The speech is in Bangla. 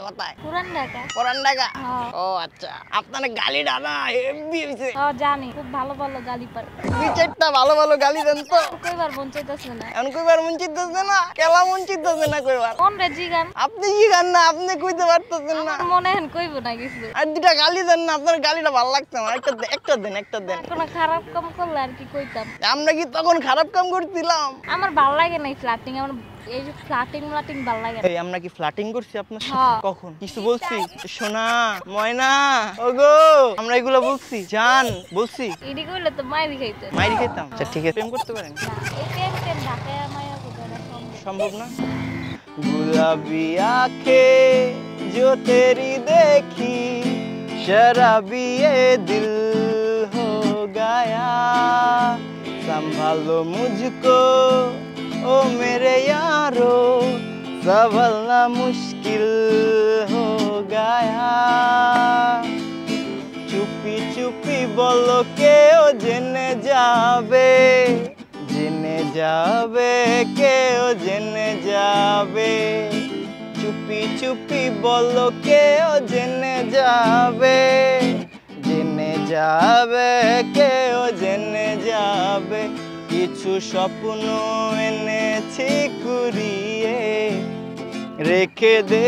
কোথায়? পুরান ঢাকা। পুরান ঢাকা? হ্যাঁ। ও আচ্ছা, আপনার গালি ডানা হেভি হইছে। জানি খুব ভালো ভালো গালি পারে। দুই চারটা ভালো ভালো গালি দেন তো। কইবার মন চাইতেছে না। এখন কইবার মন চাইতেছে না? কেলা মন চাইতেছে না কইবার? কোন রে জিগান? আপনি কি গান না, আপনি কইতে পারতেছেন না। আমার মনে হেন কইব না কিছু। আর দুটা গালি দেন না, আপনার গালিটা ভালো লাগছে আমার। একটা দেন। কোন খারাপ কাম করলে আর কি কইতাম। আমরা কি তখন খারাপ কাম করছিলাম? আমার ভালো লাগে না ফ্ল্যাটিং, আমার এই যে ফ্ল্যাটিং ভালো লাগে না। এই আমরা কি ফ্ল্যাটিং করছি আপনার সাথে? হ্যাঁ। কখন কিছু বলছি? সোনা, ময়না, ওগো, আমরা এগুলো বলছি? জান বলছি? ইডি কইলে তো মাইরি খাইতে। মাইরি খেতাম? আচ্ছা ঠিক আছে, প্রেম করতে পারেন? না, এই প্রেম ঢাকায় মায়া কোথায় সম্ভব না। गुलाबी आंखें जो तेरी देखी शराबी ये दिल हो गया संभालो मुझको ओ मेरे यारो संभलना मुश्किल हो गया चुपी चुपी बोलो के ओ जने जावे কেউ জেনে যাবে চুপি চুপি বলো কেউ জেনে যাবে কেউ জেনে যাবে কিছু স্বপ্ন এনেছি কুড়িয়ে রেখে দে